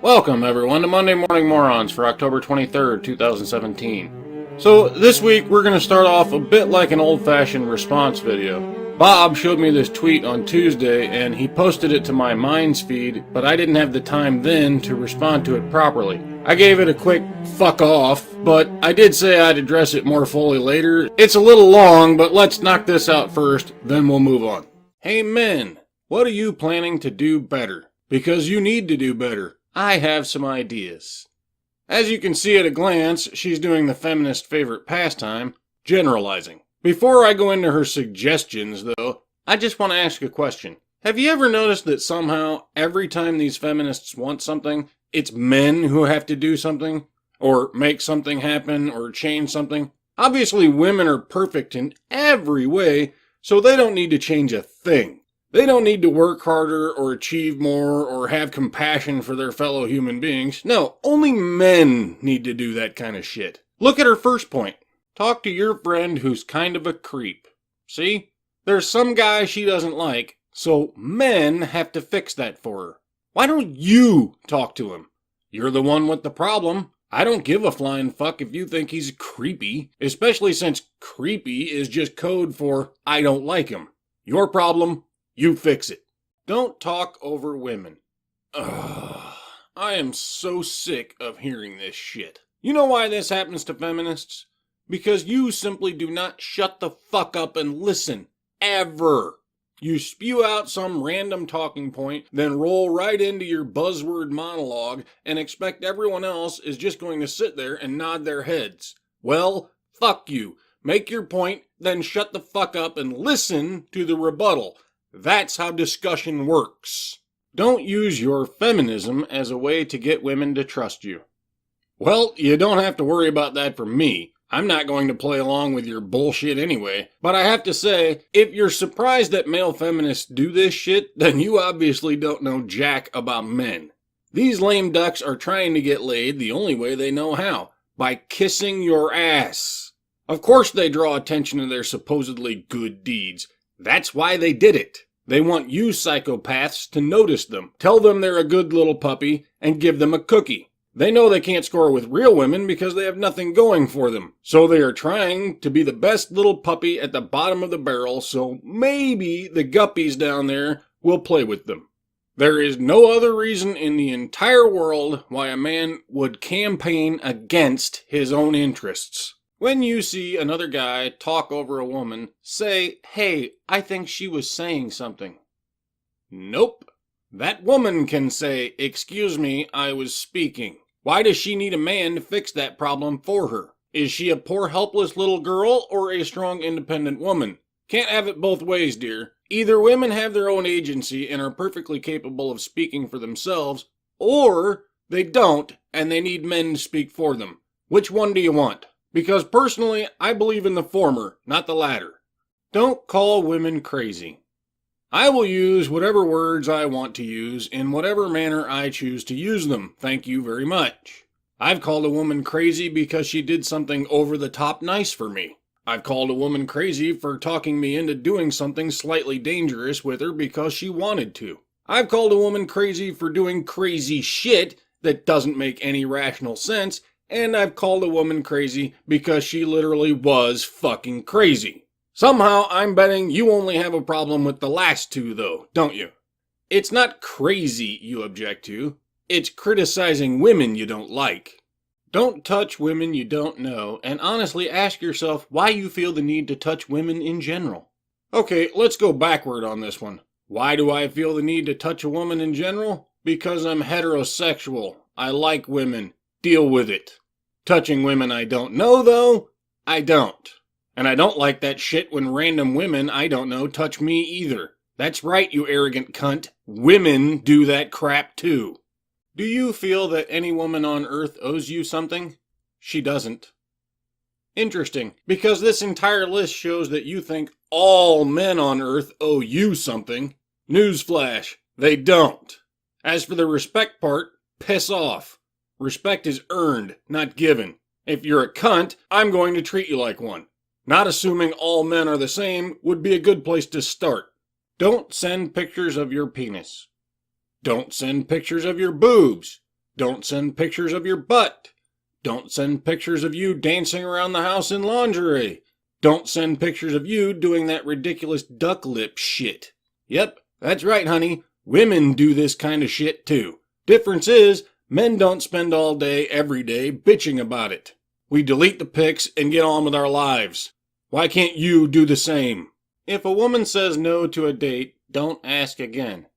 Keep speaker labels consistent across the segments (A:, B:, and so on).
A: Welcome, everyone, to Monday Morning Morons for October 23rd, 2017. So, this week we're going to start off a bit like an old-fashioned response video. Bob showed me this tweet on Tuesday, and he posted it to my Minds feed, but I didn't have the time then to respond to it properly. I gave it a quick fuck off, but I did say I'd address it more fully later. It's a little long, but let's knock this out first, then we'll move on. Hey men, what are you planning to do better? Because you need to do better. I have some ideas. As you can see at a glance, she's doing the feminist favorite pastime, generalizing. Before I go into her suggestions, though, I just want to ask a question. Have you ever noticed that somehow, every time these feminists want something, it's men who have to do something, or make something happen, or change something? Obviously, women are perfect in every way, so they don't need to change a thing. They don't need to work harder or achieve more or have compassion for their fellow human beings. No, only men need to do that kind of shit. Look at her first point. Talk to your friend who's kind of a creep. See? There's some guy she doesn't like, so men have to fix that for her. Why don't you talk to him? You're the one with the problem. I don't give a flying fuck if you think he's creepy, especially since creepy is just code for I don't like him. Your problem. You fix it. Don't talk over women. Ugh, I am so sick of hearing this shit. You know why this happens to feminists? Because you simply do not shut the fuck up and listen. Ever. You spew out some random talking point, then roll right into your buzzword monologue and expect everyone else is just going to sit there and nod their heads. Well, fuck you. Make your point, then shut the fuck up and listen to the rebuttal. That's how discussion works. Don't use your feminism as a way to get women to trust you. Well, you don't have to worry about that from me. I'm not going to play along with your bullshit anyway. But I have to say, if you're surprised that male feminists do this shit, then you obviously don't know jack about men. These lame ducks are trying to get laid the only way they know how, by kissing your ass. Of course they draw attention to their supposedly good deeds. That's why they did it. They want you psychopaths to notice them, tell them they're a good little puppy, and give them a cookie. They know they can't score with real women because they have nothing going for them. So they are trying to be the best little puppy at the bottom of the barrel, so maybe the guppies down there will play with them. There is no other reason in the entire world why a man would campaign against his own interests. When you see another guy talk over a woman, say, hey, I think she was saying something. Nope. That woman can say, excuse me, I was speaking. Why does she need a man to fix that problem for her? Is she a poor helpless little girl or a strong independent woman? Can't have it both ways, dear. Either women have their own agency and are perfectly capable of speaking for themselves, or they don't and they need men to speak for them. Which one do you want? Because personally, I believe in the former, not the latter. Don't call women crazy. I will use whatever words I want to use in whatever manner I choose to use them. Thank you very much. I've called a woman crazy because she did something over the top nice for me. I've called a woman crazy for talking me into doing something slightly dangerous with her because she wanted to. I've called a woman crazy for doing crazy shit that doesn't make any rational sense. And I've called a woman crazy because she literally was fucking crazy. Somehow, I'm betting you only have a problem with the last two, though, don't you? It's not crazy you object to. It's criticizing women you don't like. Don't touch women you don't know, and honestly ask yourself why you feel the need to touch women in general. Okay, let's go backward on this one. Why do I feel the need to touch a woman in general? Because I'm heterosexual. I like women. Deal with it. Touching women I don't know, though, I don't. And I don't like that shit when random women I don't know touch me either. That's right, you arrogant cunt. Women do that crap too. Do you feel that any woman on earth owes you something? She doesn't. Interesting, because this entire list shows that you think all men on earth owe you something. Newsflash, they don't. As for the respect part, piss off. Respect is earned, not given. If you're a cunt, I'm going to treat you like one. Not assuming all men are the same would be a good place to start. Don't send pictures of your penis. Don't send pictures of your boobs. Don't send pictures of your butt. Don't send pictures of you dancing around the house in lingerie. Don't send pictures of you doing that ridiculous duck lip shit. Yep, that's right, honey. Women do this kind of shit too. Difference is, men don't spend all day, every day, bitching about it. We delete the pics and get on with our lives. Why can't you do the same? If a woman says no to a date, don't ask again.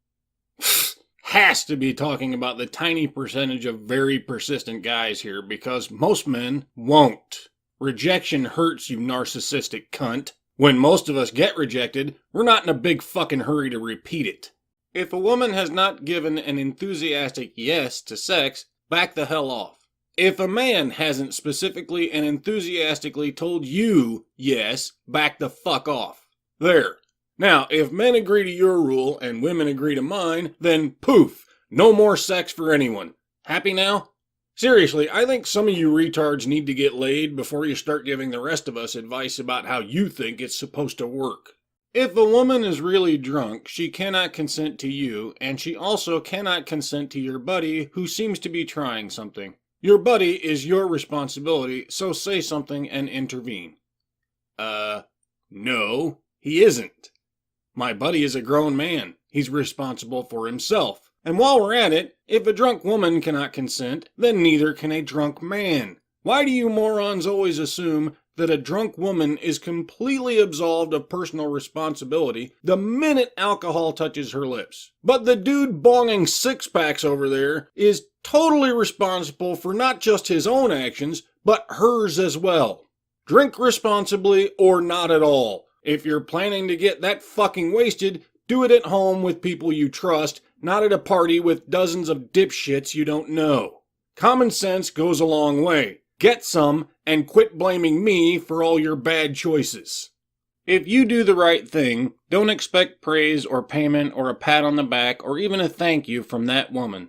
A: Has to be talking about the tiny percentage of very persistent guys here, because most men won't. Rejection hurts, you narcissistic cunt. When most of us get rejected, we're not in a big fucking hurry to repeat it. If a woman has not given an enthusiastic yes to sex, back the hell off. If a man hasn't specifically and enthusiastically told you yes, back the fuck off. There. Now, if men agree to your rule and women agree to mine, then poof, no more sex for anyone. Happy now? Seriously, I think some of you retards need to get laid before you start giving the rest of us advice about how you think it's supposed to work. If a woman is really drunk, she cannot consent to you, and she also cannot consent to your buddy who seems to be trying something. Your buddy is your responsibility, so say something and intervene. No, he isn't. My buddy is a grown man. He's responsible for himself. And while we're at it, if a drunk woman cannot consent, then neither can a drunk man. Why do you morons always assume that a drunk woman is completely absolved of personal responsibility the minute alcohol touches her lips? But the dude bonging six-packs over there is totally responsible for not just his own actions, but hers as well. Drink responsibly or not at all. If you're planning to get that fucking wasted, do it at home with people you trust, not at a party with dozens of dipshits you don't know. Common sense goes a long way. Get some, and quit blaming me for all your bad choices. If you do the right thing, don't expect praise or payment or a pat on the back or even a thank you from that woman.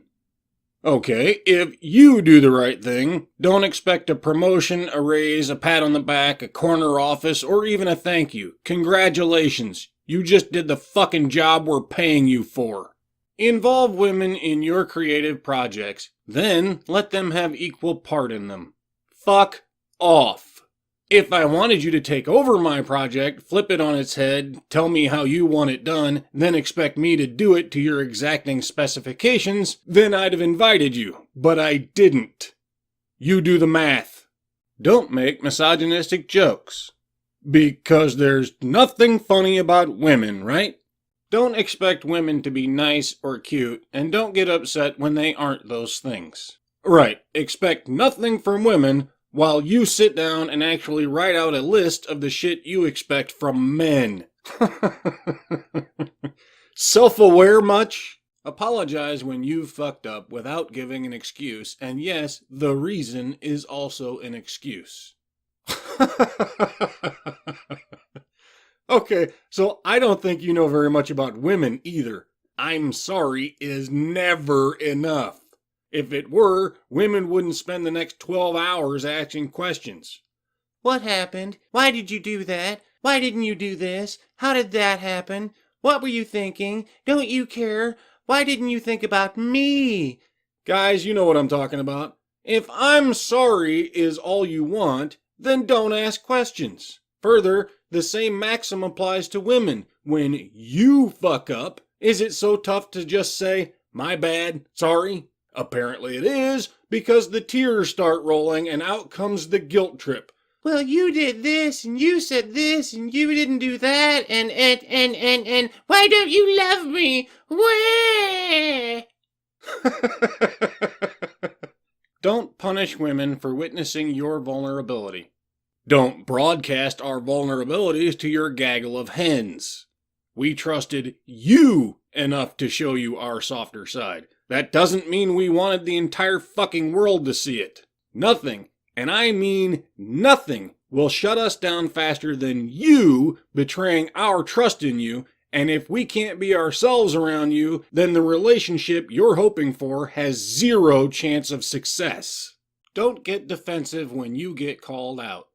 A: Okay, if you do the right thing, don't expect a promotion, a raise, a pat on the back, a corner office, or even a thank you. Congratulations, you just did the fucking job we're paying you for. Involve women in your creative projects, then let them have equal part in them. Fuck off. If I wanted you to take over my project, flip it on its head, tell me how you want it done, then expect me to do it to your exacting specifications, then I'd have invited you. But I didn't. You do the math. Don't make misogynistic jokes. Because there's nothing funny about women, right? Don't expect women to be nice or cute, and don't get upset when they aren't those things. Right, expect nothing from women, while you sit down and actually write out a list of the shit you expect from men. Self-aware much? Apologize when you've fucked up without giving an excuse, and yes, the reason is also an excuse. Okay, so I don't think you know very much about women either. I'm sorry is never enough. If it were, women wouldn't spend the next 12 hours asking questions.
B: What happened? Why did you do that? Why didn't you do this? How did that happen? What were you thinking? Don't you care? Why didn't you think about me?
A: Guys, you know what I'm talking about. If I'm sorry is all you want, then don't ask questions. Further, the same maxim applies to women. When you fuck up, is it so tough to just say, my bad, sorry? Apparently it is, because the tears start rolling and out comes the guilt trip.
B: Well, you did this, and you said this, and you didn't do that, and why don't you love me? Why?
A: Don't punish women for witnessing your vulnerability. Don't broadcast our vulnerabilities to your gaggle of hens. We trusted you enough to show you our softer side. That doesn't mean we wanted the entire fucking world to see it. Nothing, and I mean nothing, will shut us down faster than you betraying our trust in you, and if we can't be ourselves around you, then the relationship you're hoping for has zero chance of success. Don't get defensive when you get called out.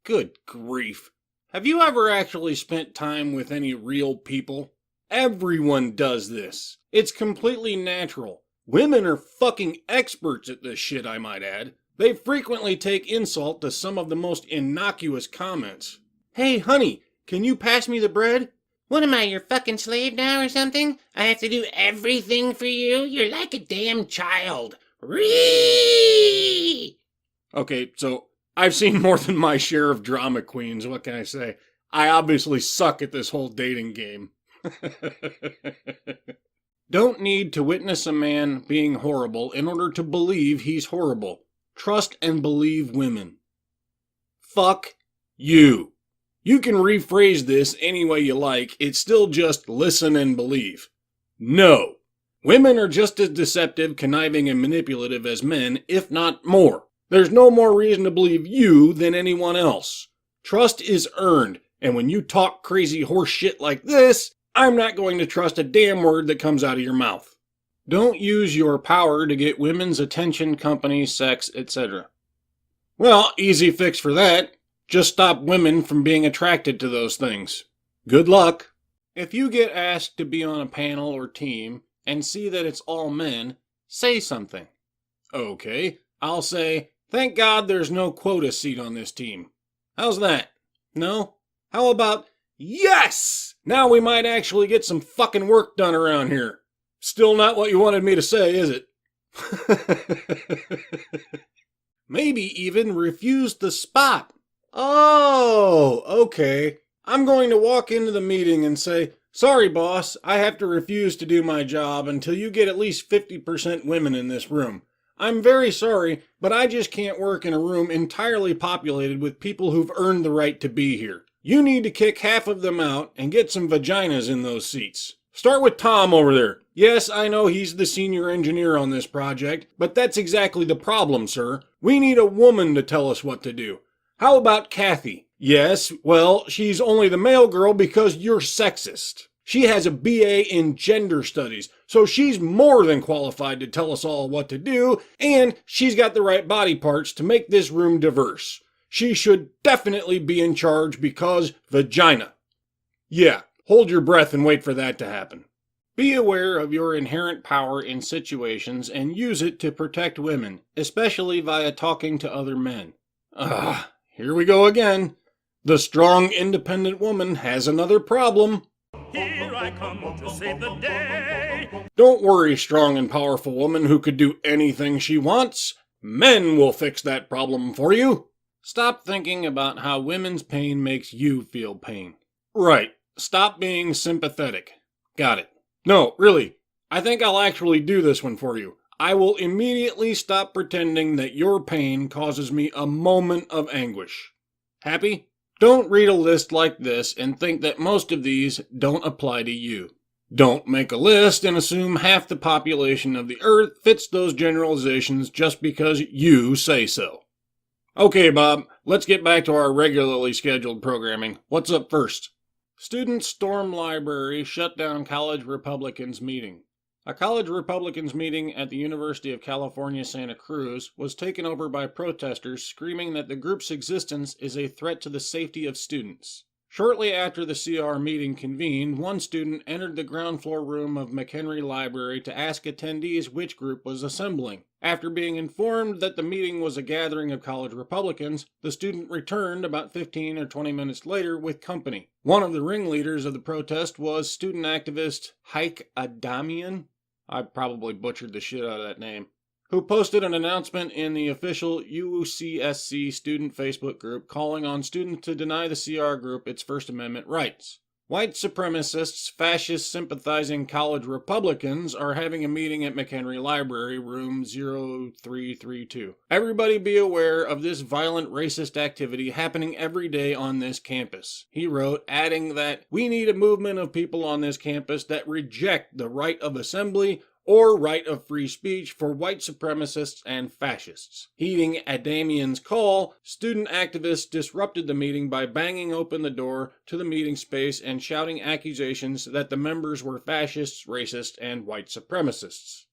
A: Good grief. Have you ever actually spent time with any real people? Everyone does this. It's completely natural. Women are fucking experts at this shit, I might add. They frequently take insult to some of the most innocuous comments. Hey, honey, can you pass me the bread?
B: What am I, your fucking slave now or something? I have to do everything for you? You're like a damn child. Ree!
A: Okay, so I've seen more than my share of drama queens, what can I say? I obviously suck at this whole dating game. Don't need to witness a man being horrible in order to believe he's horrible. Trust and believe women. Fuck you. You can rephrase this any way you like, it's still just listen and believe. No. Women are just as deceptive, conniving, and manipulative as men, if not more. There's no more reason to believe you than anyone else. Trust is earned, and when you talk crazy horse shit like this, I'm not going to trust a damn word that comes out of your mouth. Don't use your power to get women's attention, company, sex, etc. Well, easy fix for that. Just stop women from being attracted to those things. Good luck. If you get asked to be on a panel or team and see that it's all men, say something. Okay, I'll say, thank God there's no quota seat on this team. How's that? No? How about, yes! Now we might actually get some fucking work done around here. Still not what you wanted me to say, is it? Maybe even refuse the spot. Oh, okay. I'm going to walk into the meeting and say, sorry, boss, I have to refuse to do my job until you get at least 50% women in this room. I'm very sorry, but I just can't work in a room entirely populated with people who've earned the right to be here. You need to kick half of them out and get some vaginas in those seats. Start with Tom over there. Yes, I know he's the senior engineer on this project, but that's exactly the problem, sir. We need a woman to tell us what to do. How about Kathy? Yes, well, she's only the male girl because you're sexist. She has a BA in gender studies, so she's more than qualified to tell us all what to do, and she's got the right body parts to make this room diverse. She should definitely be in charge because vagina. Yeah, hold your breath and wait for that to happen. Be aware of your inherent power in situations and use it to protect women, especially via talking to other men. Here we go again. The strong, independent woman has another problem.
C: Here I come to save the day.
A: Don't worry, strong and powerful woman who could do anything she wants. Men will fix that problem for you. Stop thinking about how women's pain makes you feel pain. Right. Stop being sympathetic. Got it. No, really. I think I'll actually do this one for you. I will immediately stop pretending that your pain causes me a moment of anguish. Happy? Don't read a list like this and think that most of these don't apply to you. Don't make a list and assume half the population of the earth fits those generalizations just because you say so. Okay, Bob, let's get back to our regularly scheduled programming. What's up first? Students storm library, shut down college Republicans meeting. A college Republicans meeting at the University of California, Santa Cruz was taken over by protesters screaming that the group's existence is a threat to the safety of students. Shortly after the CR meeting convened, one student entered the ground floor room of McHenry Library to ask attendees which group was assembling. After being informed that the meeting was a gathering of college Republicans, the student returned about 15 or 20 minutes later with company. One of the ringleaders of the protest was student activist Haik Adamian. I probably butchered the shit out of that name. Who posted an announcement in the official UCSC student Facebook group calling on students to deny the CR group its First Amendment rights. White supremacists, fascist sympathizing college Republicans are having a meeting at McHenry Library, room 0332. Everybody be aware of this violent racist activity happening every day on this campus. He wrote, adding that we need a movement of people on this campus that reject the right of assembly or right of free speech for white supremacists and fascists. Heeding Adamian's call, student activists disrupted the meeting by banging open the door to the meeting space and shouting accusations that the members were fascists, racist, and white supremacists.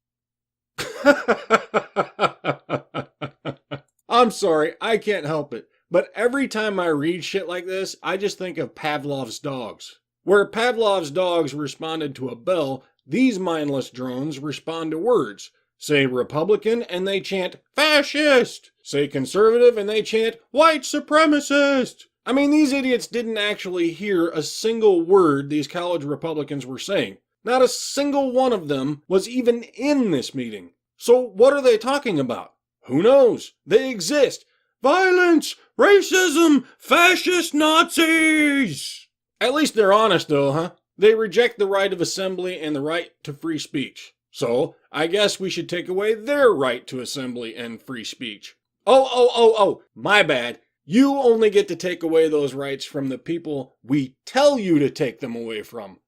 A: I'm sorry, I can't help it, but every time I read shit like this, I just think of Pavlov's dogs. Where Pavlov's dogs responded to a bell, these mindless drones respond to words. Say Republican and they chant fascist. Say conservative and they chant white supremacist. I mean, these idiots didn't actually hear a single word these college Republicans were saying. Not a single one of them was even in this meeting. So what are they talking about? Who knows? They exist. Violence, racism, fascist Nazis. At least they're honest though, huh? They reject the right of assembly and the right to free speech. So, I guess we should take away their right to assembly and free speech. Oh, my bad. You only get to take away those rights from the people we tell you to take them away from.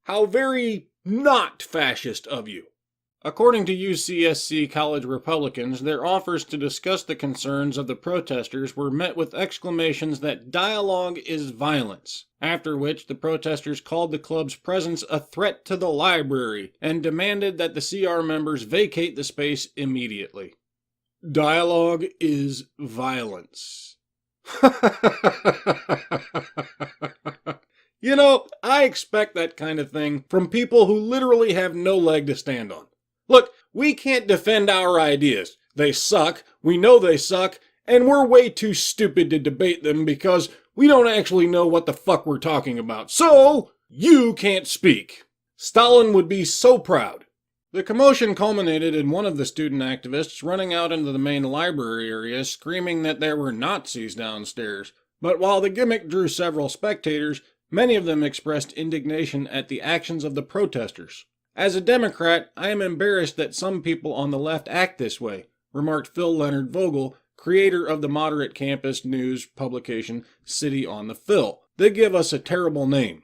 A: How very not fascist of you. According to UCSC college Republicans, their offers to discuss the concerns of the protesters were met with exclamations that dialogue is violence, after which the protesters called the club's presence a threat to the library and demanded that the CR members vacate the space immediately. Dialogue is violence. You know, I expect that kind of thing from people who literally have no leg to stand on. Look, we can't defend our ideas. They suck, we know they suck, and we're way too stupid to debate them because we don't actually know what the fuck we're talking about. So, you can't speak. Stalin would be so proud. The commotion culminated in one of the student activists running out into the main library area screaming that there were Nazis downstairs. But while the gimmick drew several spectators, many of them expressed indignation at the actions of the protesters. As a Democrat, I am embarrassed that some people on the left act this way, remarked Phil Leonard Vogel, creator of the moderate campus news publication City on the Phil. They give us a terrible name.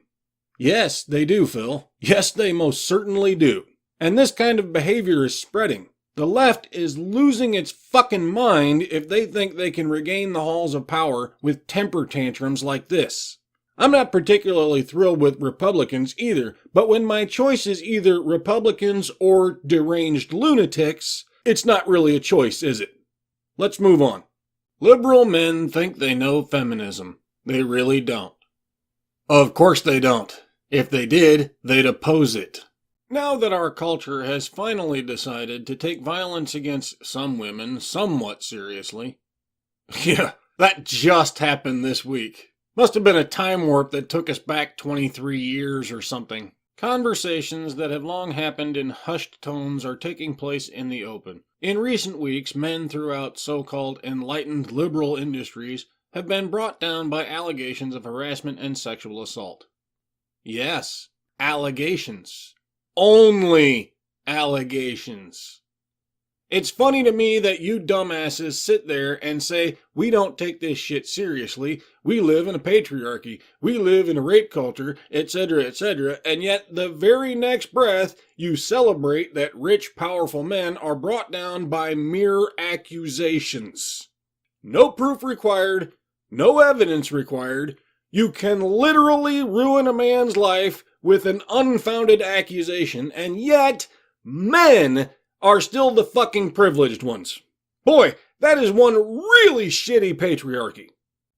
A: Yes, they do, Phil. Yes, they most certainly do. And this kind of behavior is spreading. The left is losing its fucking mind if they think they can regain the halls of power with temper tantrums like this. I'm not particularly thrilled with Republicans either, but when my choice is either Republicans or deranged lunatics, it's not really a choice, is it? Let's move on. Liberal men think they know feminism. They really don't. Of course they don't. If they did, they'd oppose it. Now that our culture has finally decided to take violence against some women somewhat seriously. Yeah, that just happened this week. Must have been a time warp that took us back 23 years or something. Conversations that have long happened in hushed tones are taking place in the open. In recent weeks, men throughout so-called enlightened liberal industries have been brought down by allegations of harassment and sexual assault. Yes, allegations. Only allegations. It's funny to me that you dumbasses sit there and say, we don't take this shit seriously, we live in a patriarchy, we live in a rape culture, etc., and yet the very next breath you celebrate that rich, powerful men are brought down by mere accusations. No proof required, no evidence required. You can literally ruin a man's life with an unfounded accusation, and yet men are still the fucking privileged ones. Boy, that is one really shitty patriarchy.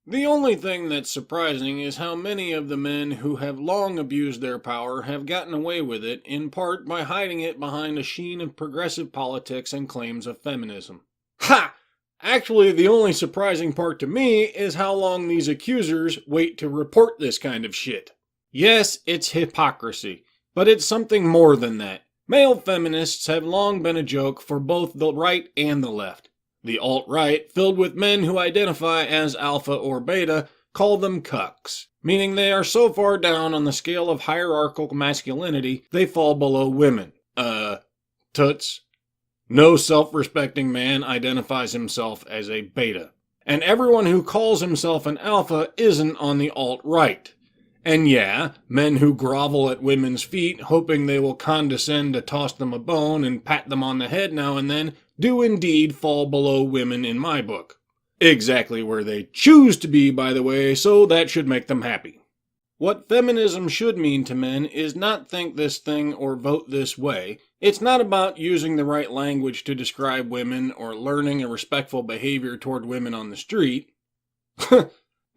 A: The only thing that's surprising is how many of the men who have long abused their power have gotten away with it, in part by hiding it behind a sheen of progressive politics and claims of feminism. Ha! Actually, the only surprising part to me is how long these accusers wait to report this kind of shit. Yes, it's hypocrisy, but it's something more than that. Male feminists have long been a joke for both the right and the left. The alt-right, filled with men who identify as alpha or beta, call them cucks, meaning they are so far down on the scale of hierarchical masculinity, they fall below women. Toots. No self-respecting man identifies himself as a beta. And everyone who calls himself an alpha isn't on the alt-right. And yeah, men who grovel at women's feet, hoping they will condescend to toss them a bone and pat them on the head now and then, do indeed fall below women in my book. Exactly where they choose to be, by the way, so that should make them happy. What feminism should mean to men is not think this thing or vote this way. It's not about using the right language to describe women or learning a respectful behavior toward women on the street.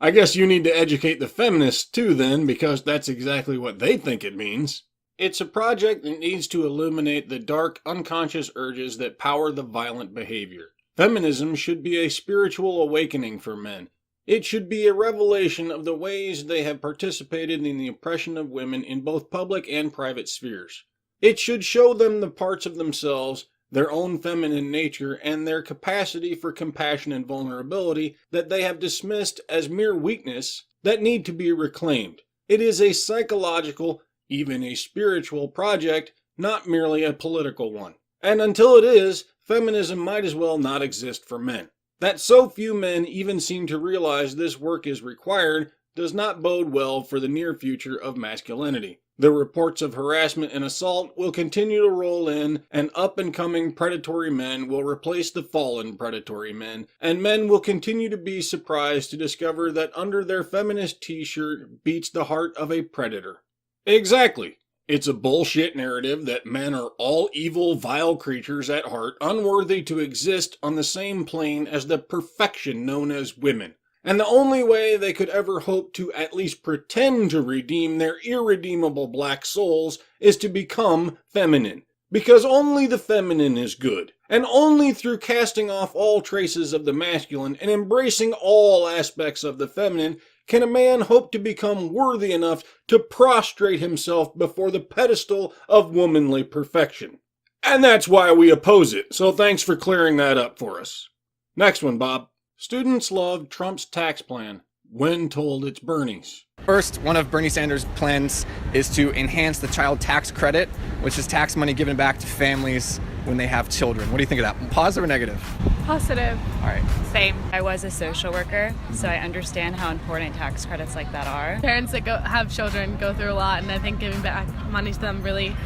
A: I guess you need to educate the feminists too then, because that's exactly what they think it means. It's a project that needs to illuminate the dark, unconscious urges that power the violent behavior. Feminism should be a spiritual awakening for men. It should be a revelation of the ways they have participated in the oppression of women in both public and private spheres. It should show them the parts of themselves, their own feminine nature, and their capacity for compassion and vulnerability that they have dismissed as mere weakness that need to be reclaimed. It is a psychological, even a spiritual project, not merely a political one. And until it is, feminism might as well not exist for men. That so few men even seem to realize this work is required does not bode well for the near future of masculinity. The reports of harassment and assault will continue to roll in, and up-and-coming predatory men will replace the fallen predatory men, and men will continue to be surprised to discover that under their feminist t-shirt beats the heart of a predator. Exactly. It's a bullshit narrative that men are all evil, vile creatures at heart, unworthy to exist on the same plane as the perfection known as women. And the only way they could ever hope to at least pretend to redeem their irredeemable black souls is to become feminine. Because only the feminine is good. And only through casting off all traces of the masculine and embracing all aspects of the feminine can a man hope to become worthy enough to prostrate himself before the pedestal of womanly perfection. And that's why we oppose it, so thanks for clearing that up for us. Next one, Bob. Students love Trump's tax plan when told it's Bernie's.
D: First, one of Bernie Sanders' plans is to enhance the child tax credit, which is tax money given back to families when they have children. What do you think of that? Positive or negative?
E: Positive.
D: All right.
E: Same. I was a social worker, so I understand how important tax credits like that are.
F: Parents that have children go through a lot, and I think giving back money to them really,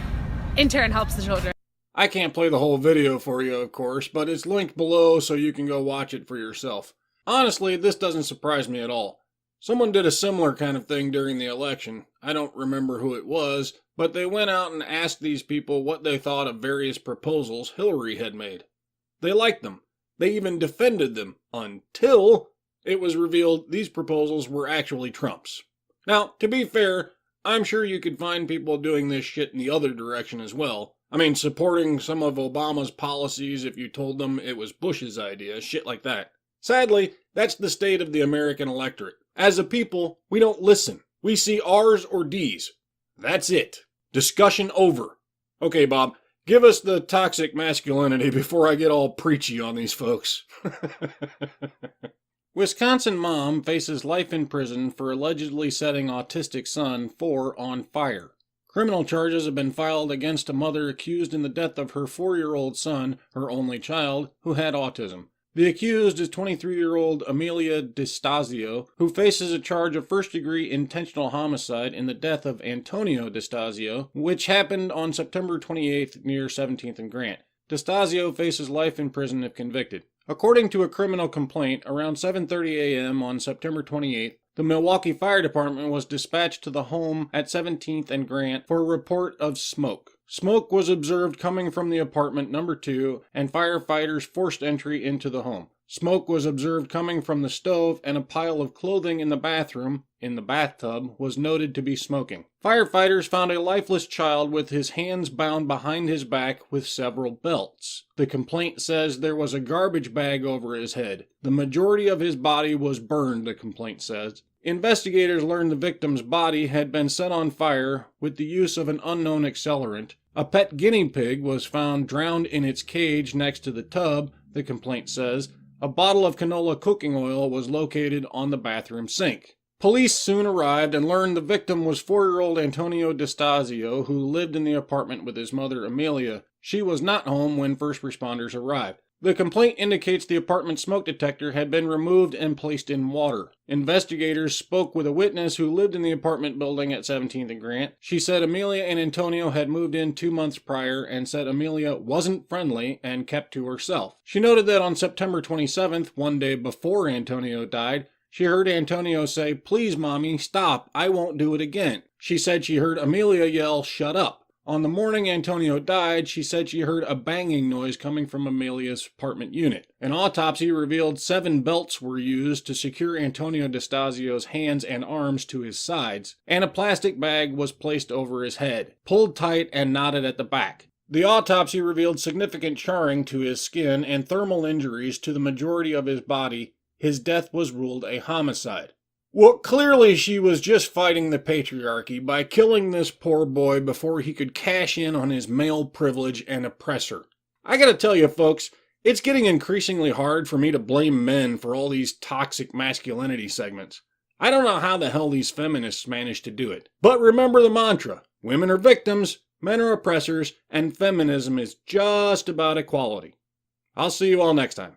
F: in turn, helps the children.
A: I can't play the whole video for you, of course, but it's linked below so you can go watch it for yourself. Honestly, this doesn't surprise me at all. Someone did a similar kind of thing during the election. I don't remember who it was, but they went out and asked these people what they thought of various proposals Hillary had made. They liked them. They even defended them, until it was revealed these proposals were actually Trump's. Now, to be fair, I'm sure you could find people doing this shit in the other direction as well. I mean, supporting some of Obama's policies if you told them it was Bush's idea, shit like that. Sadly, that's the state of the American electorate. As a people, we don't listen. We see R's or D's. That's it. Discussion over. Okay, Bob, give us the toxic masculinity before I get all preachy on these folks. Wisconsin mom faces life in prison for allegedly setting autistic son on fire. Criminal charges have been filed against a mother accused in the death of her 4-year-old son, her only child, who had autism. The accused is 23-year-old Amelia DeStasio, who faces a charge of first-degree intentional homicide in the death of Antonio DeStasio, which happened on September 28th near 17th and Grant. DeStasio faces life in prison if convicted. According to a criminal complaint, around 7:30 a.m. on September 28th, the Milwaukee Fire Department was dispatched to the home at 17th and Grant for a report of smoke. Smoke was observed coming from the apartment number 2, and firefighters forced entry into the home. Smoke was observed coming from the stove, and a pile of clothing in the bathroom, in the bathtub, was noted to be smoking. Firefighters found a lifeless child with his hands bound behind his back with several belts. The complaint says there was a garbage bag over his head. The majority of his body was burned, the complaint says. Investigators learned the victim's body had been set on fire with the use of an unknown accelerant. A pet guinea pig was found drowned in its cage next to the tub, the complaint says. A bottle of canola cooking oil was located on the bathroom sink. Police soon arrived and learned the victim was 4-year-old Antonio DeStasio, who lived in the apartment with his mother Amelia. She was not home when first responders arrived. The complaint indicates the apartment smoke detector had been removed and placed in water. Investigators spoke with a witness who lived in the apartment building at 17th and Grant. She said Amelia and Antonio had moved in 2 months prior and said Amelia wasn't friendly and kept to herself. She noted that on September 27th, one day before Antonio died, she heard Antonio say, "Please, Mommy, stop. I won't do it again." She said she heard Amelia yell, "Shut up." On the morning Antonio died, she said she heard a banging noise coming from Amelia's apartment unit. An autopsy revealed 7 belts were used to secure Antonio D'Estasio's hands and arms to his sides, and a plastic bag was placed over his head, pulled tight and knotted at the back. The autopsy revealed significant charring to his skin and thermal injuries to the majority of his body. His death was ruled a homicide. Well, clearly she was just fighting the patriarchy by killing this poor boy before he could cash in on his male privilege and oppress her. I gotta tell you folks, it's getting increasingly hard for me to blame men for all these toxic masculinity segments. I don't know how the hell these feminists manage to do it. But remember the mantra, women are victims, men are oppressors, and feminism is just about equality. I'll see you all next time.